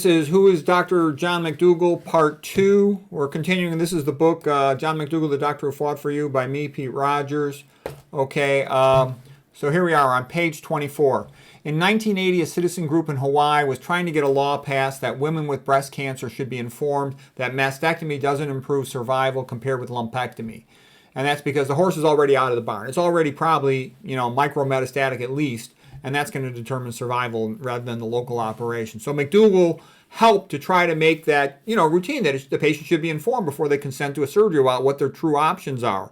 this is Who is Dr. John Mcdougall, Part 2. We're continuing. This is the book, John Mcdougall, The Doctor Who Fought for You, by me, Pete Rogers. Okay, so here we are on page 24. In 1980, a citizen group in Hawaii was trying to get a law passed that women with breast cancer should be informed that mastectomy doesn't improve survival compared with lumpectomy. And that's because the horse is already out of the barn. It's already probably, micrometastatic at least, and that's going to determine survival rather than the local operation. So Mcdougall helped to try to make that, routine, that the patient should be informed before they consent to a surgery about what their true options are.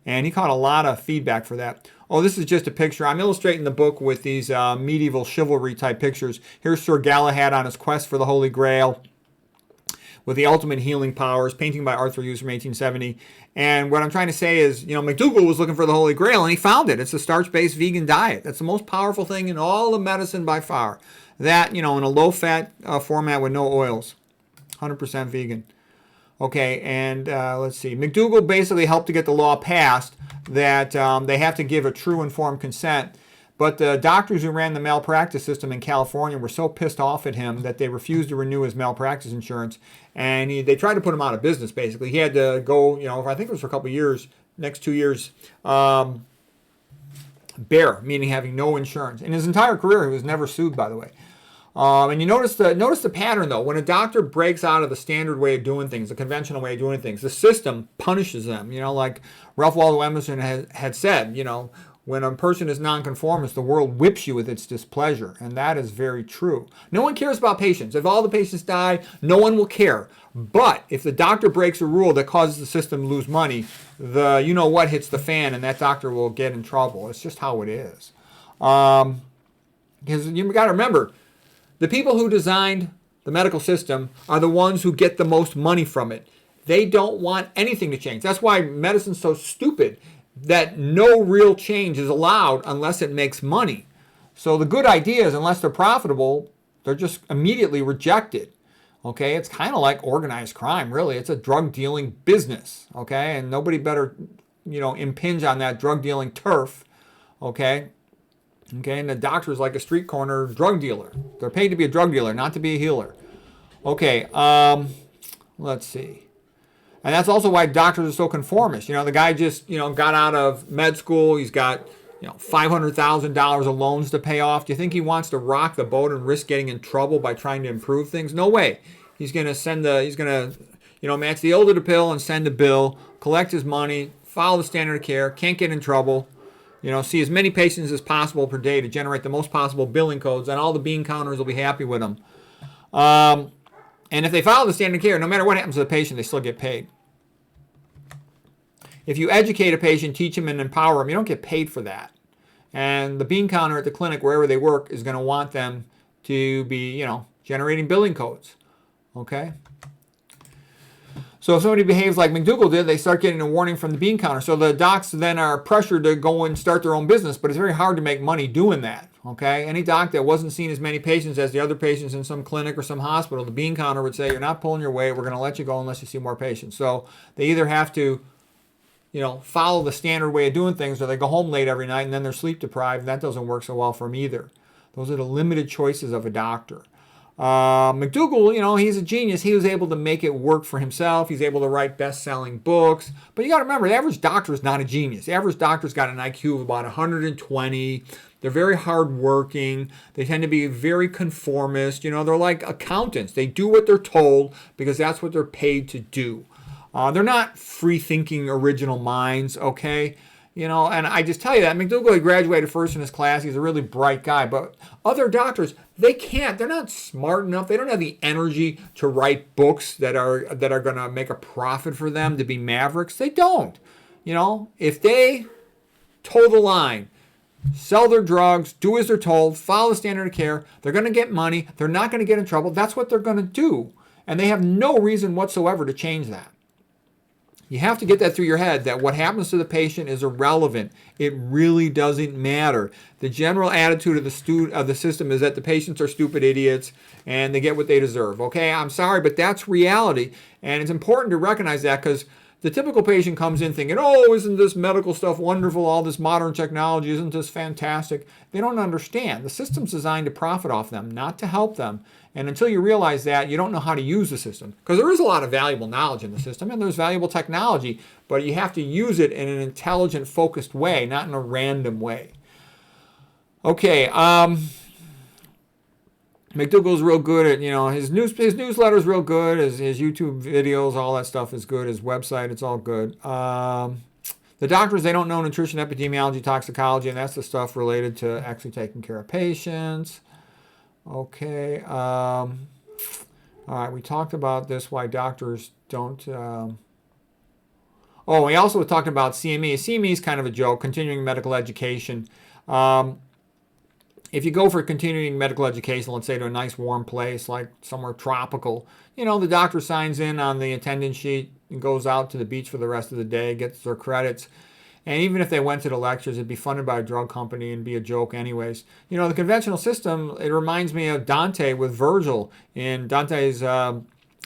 And he caught a lot of feedback for that. Oh, this is just a picture. I'm illustrating the book with these medieval chivalry type pictures. Here's Sir Galahad on his quest for the Holy Grail with the ultimate healing powers, painting by Arthur Hughes from 1870. And what I'm trying to say is, Mcdougall was looking for the Holy Grail, and he found it. It's a starch-based vegan diet. That's the most powerful thing in all of medicine by far. That, in a low-fat format with no oils. 100% vegan. Okay, and let's see. Mcdougall basically helped to get the law passed that they have to give a true informed consent. But the doctors who ran the malpractice system in California were so pissed off at him that they refused to renew his malpractice insurance. And they tried to put him out of business, basically. He had to go, I think it was for a couple of years, next 2 years, bare, meaning having no insurance. In his entire career, he was never sued, by the way. And you notice the pattern, though. When a doctor breaks out of the standard way of doing things, the conventional way of doing things, the system punishes them. Like Ralph Waldo Emerson had said, when a person is nonconformist, the world whips you with its displeasure. And that is very true. No one cares about patients. If all the patients die, no one will care. But if the doctor breaks a rule that causes the system to lose money, the you-know-what hits the fan, and that doctor will get in trouble. It's just how it is. Because you've got to remember, the people who designed the medical system are the ones who get the most money from it. They don't want anything to change. That's why medicine's so stupid, that no real change is allowed unless it makes money. So the good ideas, unless they're profitable, they're just immediately rejected. Okay, it's kind of like organized crime, really. It's a drug-dealing business, okay? And nobody better, impinge on that drug-dealing turf, okay? Okay, and the doctor is like a street corner drug dealer. They're paid to be a drug dealer, not to be a healer. Okay, let's see. And that's also why doctors are so conformist. The guy just, got out of med school. He's got, $500,000 of loans to pay off. Do you think he wants to rock the boat and risk getting in trouble by trying to improve things? No way. He's going to match the older the pill and send a bill, collect his money, follow the standard of care, can't get in trouble. See as many patients as possible per day to generate the most possible billing codes, and all the bean counters will be happy with them. And if they follow the standard of care, no matter what happens to the patient, they still get paid. If you educate a patient, teach them and empower them, you don't get paid for that. And the bean counter at the clinic, wherever they work, is going to want them to be, generating billing codes. Okay? So if somebody behaves like Mcdougall did, they start getting a warning from the bean counter. So the docs then are pressured to go and start their own business, but it's very hard to make money doing that. Okay? Any doc that wasn't seeing as many patients as the other patients in some clinic or some hospital, the bean counter would say, you're not pulling your weight, we're going to let you go unless you see more patients. So they either have to follow the standard way of doing things, or they go home late every night and then they're sleep deprived, and that doesn't work so well for them either. Those are the limited choices of a doctor. Mcdougall, he's a genius. He was able to make it work for himself. He's able to write best-selling books. But you got to remember, the average doctor is not a genius. The average doctor's got an IQ of about 120. They're very hardworking. They tend to be very conformist. They're like accountants. They do what they're told because that's what they're paid to do. They're not free-thinking, original minds, okay? And I just tell you that. Mcdougall, he graduated first in his class. He's a really bright guy. But other doctors, they can't. They're not smart enough. They don't have the energy to write books that are going to make a profit for them, to be mavericks. They don't. If they toe the line, sell their drugs, do as they're told, follow the standard of care, they're going to get money. They're not going to get in trouble. That's what they're going to do. And they have no reason whatsoever to change that. You have to get that through your head, that what happens to the patient is irrelevant. It really doesn't matter. The general attitude of the system is that the patients are stupid idiots and they get what they deserve. Okay, I'm sorry, but that's reality. And it's important to recognize that, because the typical patient comes in thinking, oh, isn't this medical stuff wonderful? All this modern technology, isn't this fantastic? They don't understand. The system's designed to profit off them, not to help them. And until you realize that, you don't know how to use the system. Because there is a lot of valuable knowledge in the system, and there's valuable technology, but you have to use it in an intelligent, focused way, not in a random way. Okay, McDougall's real good at, his newsletter's real good, his YouTube videos, all that stuff is good, his website, it's all good. The doctors, they don't know nutrition, epidemiology, toxicology, and that's the stuff related to actually taking care of patients. Okay. All right, we talked about this, why doctors don't... we also were talking about CME. CME is kind of a joke, continuing medical education. If you go for continuing medical education, let's say to a nice warm place, like somewhere tropical, the doctor signs in on the attendance sheet and goes out to the beach for the rest of the day, gets their credits. And even if they went to the lectures, it'd be funded by a drug company and be a joke anyways. The conventional system, it reminds me of Dante with Virgil in Dante's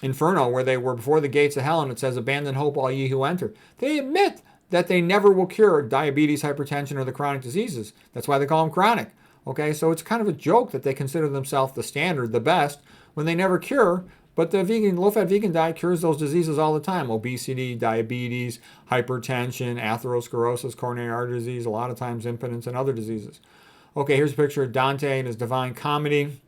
Inferno, where they were before the gates of hell, and it says, abandon hope, all ye who enter. They admit that they never will cure diabetes, hypertension, or the chronic diseases. That's why they call them chronic. Okay, so it's kind of a joke that they consider themselves the standard, the best, when they never cure. But the low-fat vegan diet cures those diseases all the time. Obesity, diabetes, hypertension, atherosclerosis, coronary artery disease, a lot of times impotence and other diseases. Okay, here's a picture of Dante and his Divine Comedy.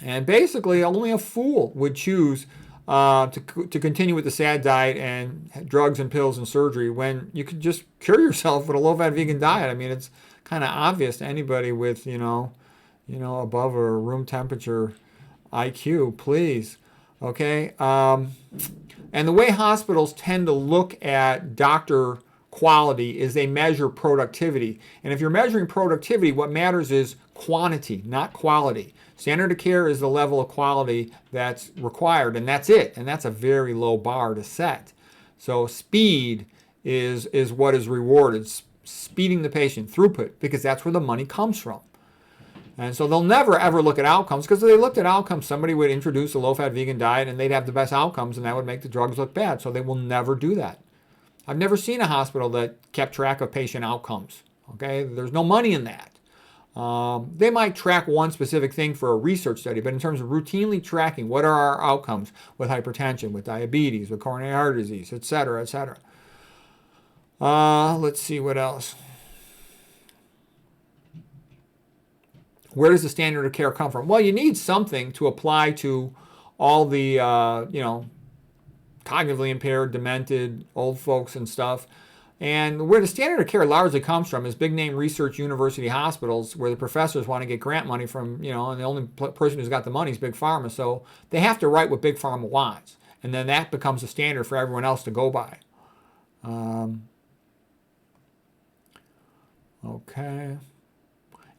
And basically, only a fool would choose to continue with the sad diet and drugs and pills and surgery when you could just cure yourself with a low-fat vegan diet. I mean, it's kind of obvious to anybody with, above or room temperature IQ, please. Okay. And the way hospitals tend to look at doctor quality is they measure productivity. And if you're measuring productivity, what matters is quantity, not quality. Standard of care is the level of quality that's required, and that's it. And that's a very low bar to set. So speed is what is rewarded. Speeding the patient, throughput, because that's where the money comes from. And so they'll never ever look at outcomes, because if they looked at outcomes, somebody would introduce a low-fat vegan diet and they'd have the best outcomes, and that would make the drugs look bad. So they will never do that. I've never seen a hospital that kept track of patient outcomes. Okay, there's no money in that. They might track one specific thing for a research study, but in terms of routinely tracking, what are our outcomes with hypertension, with diabetes, with coronary artery disease, et cetera, et cetera. Let's see what else. Where does the standard of care come from? Well, you need something to apply to all the, cognitively impaired, demented, old folks and stuff. And where the standard of care largely comes from is big name research university hospitals where the professors want to get grant money from, and the only person who's got the money is Big Pharma. So they have to write what Big Pharma wants. And then that becomes the standard for everyone else to go by. Okay.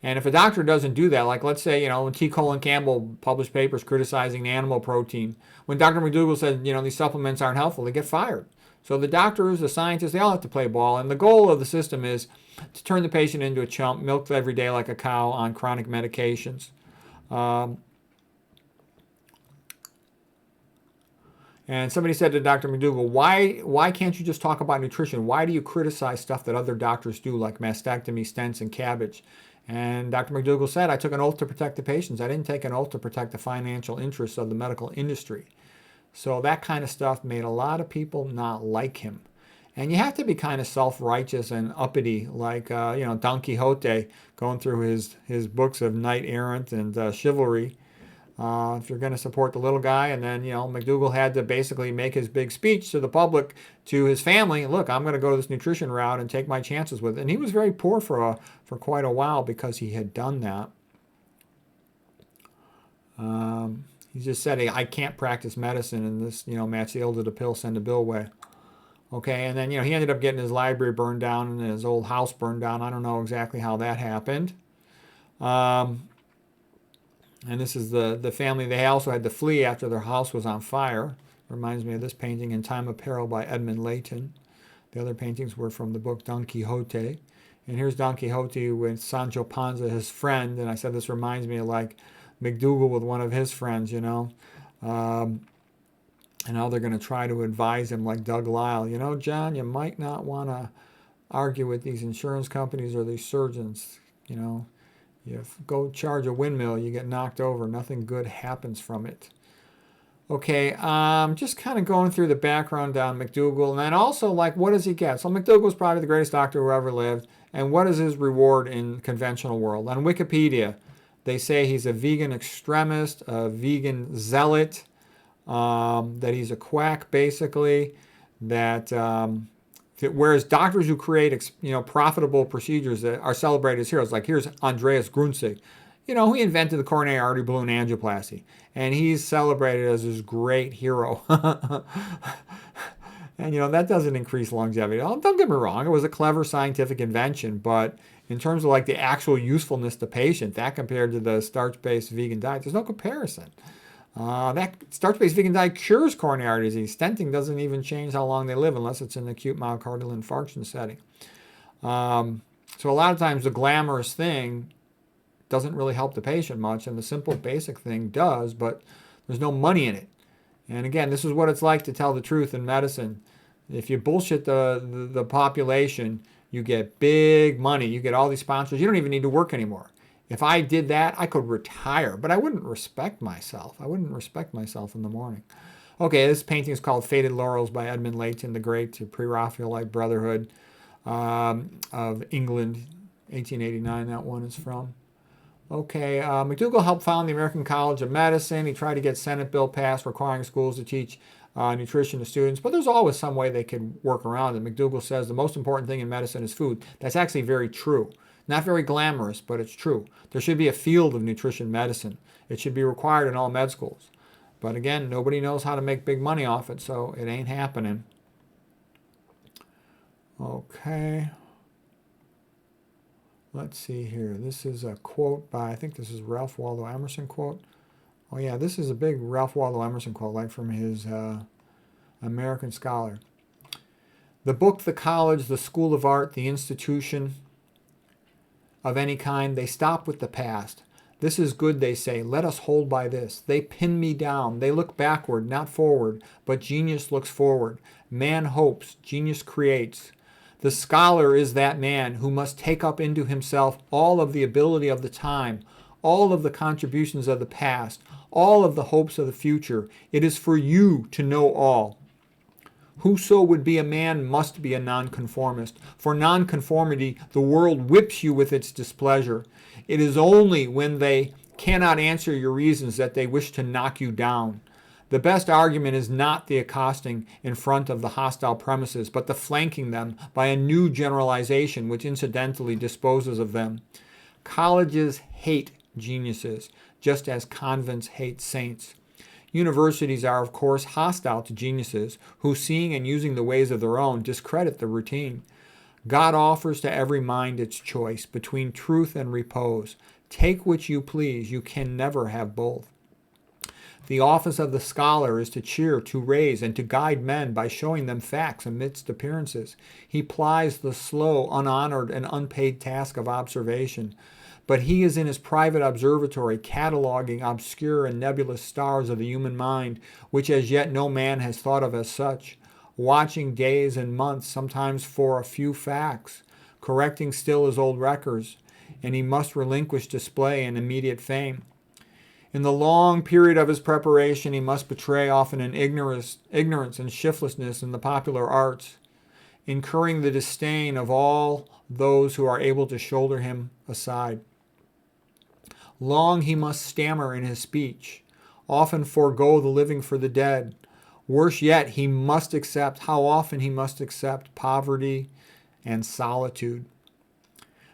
And if a doctor doesn't do that, like let's say, when T. Colin Campbell published papers criticizing the animal protein, when Dr. Mcdougall said, these supplements aren't helpful, they get fired. So the doctors, the scientists, they all have to play ball. And the goal of the system is to turn the patient into a chump, milked every day like a cow on chronic medications. And somebody said to Dr. Mcdougall, why can't you just talk about nutrition? Why do you criticize stuff that other doctors do, like mastectomy, stents, and cabbage? And Dr. Mcdougall said, I took an oath to protect the patients. I didn't take an oath to protect the financial interests of the medical industry. So that kind of stuff made a lot of people not like him. And you have to be kind of self-righteous and uppity, like, Don Quixote, going through his books of knight-errant and chivalry. If you're going to support the little guy. And then, Mcdougall had to basically make his big speech to the public, to his family. Look, I'm going to go this nutrition route and take my chances with it. And he was very poor for quite a while because he had done that. He just said, hey, I can't practice medicine and this, match the ill to the pill, send the bill way. Okay, and then, he ended up getting his library burned down and his old house burned down. I don't know exactly how that happened. And this is the family. They also had to flee after their house was on fire. Reminds me of this painting, In Time of Peril by Edmund Layton. The other paintings were from the book Don Quixote. And here's Don Quixote with Sancho Panza, his friend. And I said this reminds me of like McDougall with one of his friends, And now they're going to try to advise him like Doug Lyle. John, you might not want to argue with these insurance companies or these surgeons, You go charge a windmill, you get knocked over. Nothing good happens from it. Okay, just kind of going through the background on Mcdougall, and then also, like, what does he get? So Mcdougall's probably the greatest doctor who ever lived, and what is his reward in conventional world? On Wikipedia, they say he's a vegan extremist, a vegan zealot, that he's a quack, basically, that whereas doctors who create profitable procedures that are celebrated as heroes, like here's Andreas Grunzig, he invented the coronary artery balloon angioplasty, and he's celebrated as this great hero. And that doesn't increase longevity. Don't get me wrong, it was a clever scientific invention, but in terms of like the actual usefulness to patient, that compared to the starch-based vegan diet, there's no comparison. That starch-based vegan diet cures coronary artery disease. Stenting doesn't even change how long they live unless it's in an acute myocardial infarction setting. So a lot of times the glamorous thing doesn't really help the patient much, and the simple basic thing does, but there's no money in it. And again, this is what it's like to tell the truth in medicine. If you bullshit the population, you get big money. You get all these sponsors. You don't even need to work anymore. If I did that, I could retire, but I wouldn't respect myself. I wouldn't respect myself in the morning. Okay, this painting is called Faded Laurels by Edmund Leighton the Great, to Pre-Raphaelite Brotherhood of England, 1889, that one is from. Okay, Mcdougall helped found the American College of Medicine. He tried to get Senate bill passed requiring schools to teach nutrition to students, but there's always some way they could work around it. Mcdougall says the most important thing in medicine is food. That's actually very true. Not very glamorous, but it's true. There should be a field of nutrition medicine. It should be required in all med schools. But again, nobody knows how to make big money off it, so it ain't happening. Okay. Let's see here. This is a quote by, I think this is Ralph Waldo Emerson quote. Oh yeah, this is a big Ralph Waldo Emerson quote, like from his American Scholar. The book, the college, the school of art, the institution of any kind, they stop with the past. This is good, they say. Let us hold by this. They pin me down. They look backward, not forward, but genius looks forward. Man hopes, genius creates. The scholar is that man who must take up into himself all of the ability of the time, all of the contributions of the past, all of the hopes of the future. It is for you to know all. Whoso would be a man must be a nonconformist. For nonconformity, the world whips you with its displeasure. It is only when they cannot answer your reasons that they wish to knock you down. The best argument is not the accosting in front of the hostile premises, but the flanking them by a new generalization which incidentally disposes of them. Colleges hate geniuses, just as convents hate saints. Universities are, of course, hostile to geniuses who, seeing and using the ways of their own, discredit the routine. God offers to every mind its choice between truth and repose. Take which you please, you can never have both. The office of the scholar is to cheer, to raise, and to guide men by showing them facts amidst appearances. He plies the slow, unhonored, and unpaid task of observation. But he is in his private observatory cataloging obscure and nebulous stars of the human mind, which as yet no man has thought of as such, watching days and months, sometimes for a few facts, correcting still his old records, and he must relinquish display and immediate fame. In the long period of his preparation, he must betray often an ignorance and shiftlessness in the popular arts, incurring the disdain of all those who are able to shoulder him aside. Long he must stammer in his speech, often forego the living for the dead. Worse yet, he must accept, how often he must accept, poverty and solitude.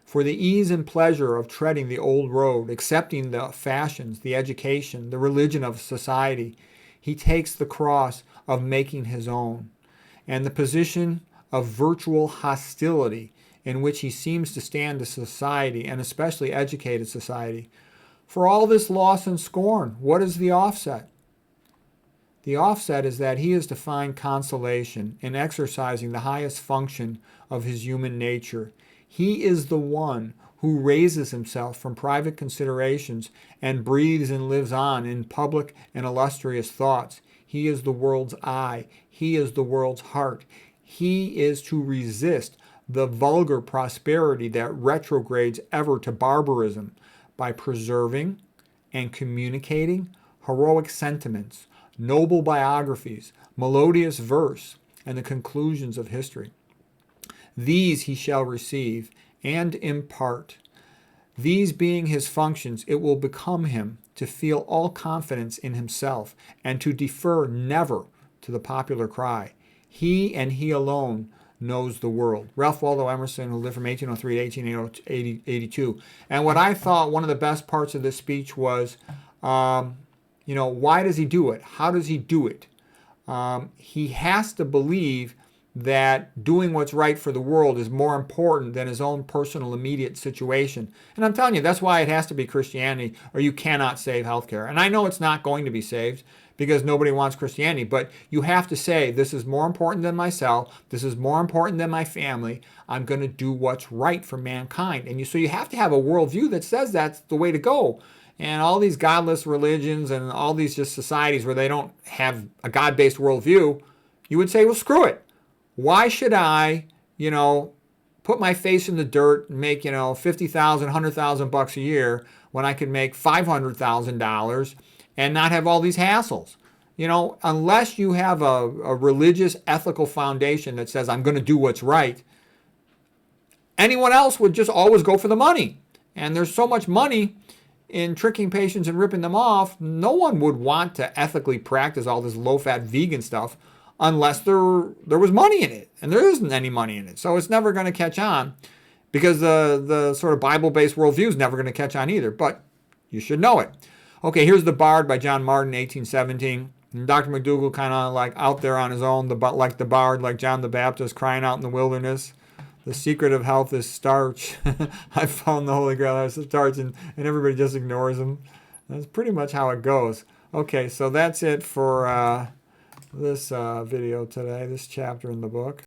For the ease and pleasure of treading the old road, accepting the fashions, the education, the religion of society, he takes the cross of making his own, and the position of virtual hostility in which he seems to stand to society, and especially educated society. For all this loss and scorn, what is the offset? The offset is that he is to find consolation in exercising the highest function of his human nature. He is the one who raises himself from private considerations and breathes and lives on in public and illustrious thoughts. He is the world's eye. He is the world's heart. He is to resist the vulgar prosperity that retrogrades ever to barbarism by preserving and communicating heroic sentiments, noble biographies, melodious verse, and the conclusions of history. These he shall receive and impart. These being his functions, it will become him to feel all confidence in himself and to defer never to the popular cry. He and he alone knows the world. Ralph Waldo Emerson, who lived from 1803 to 1882. And what I thought one of the best parts of this speech was, why does he do it? How does he do it? He has to believe that doing what's right for the world is more important than his own personal immediate situation. And I'm telling you, that's why it has to be Christianity, or you cannot save healthcare. And I know it's not going to be saved because nobody wants Christianity, but you have to say, this is more important than myself. This is more important than my family. I'm going to do what's right for mankind. And so you have to have a worldview that says that's the way to go. And all these godless religions and all these just societies where they don't have a God-based worldview, you would say, well, screw it. Why should I, put my face in the dirt and make, $50,000, $100,000 a year when I could make $500,000 and not have all these hassles? Unless you have a religious, ethical foundation that says, I'm going to do what's right, anyone else would just always go for the money. And there's so much money in tricking patients and ripping them off, no one would want to ethically practice all this low-fat vegan stuff unless there was money in it. And there isn't any money in it. So it's never going to catch on because the sort of Bible-based worldview is never going to catch on either. But you should know it. Okay, here's The Bard by John Martin, 1817. And Dr. Mcdougall kind of like out there on his own, like the Bard, like John the Baptist crying out in the wilderness. The secret of health is starch. I found the Holy Grail has starch, and everybody just ignores him. That's pretty much how it goes. Okay, so that's it for this video today, this chapter in the book.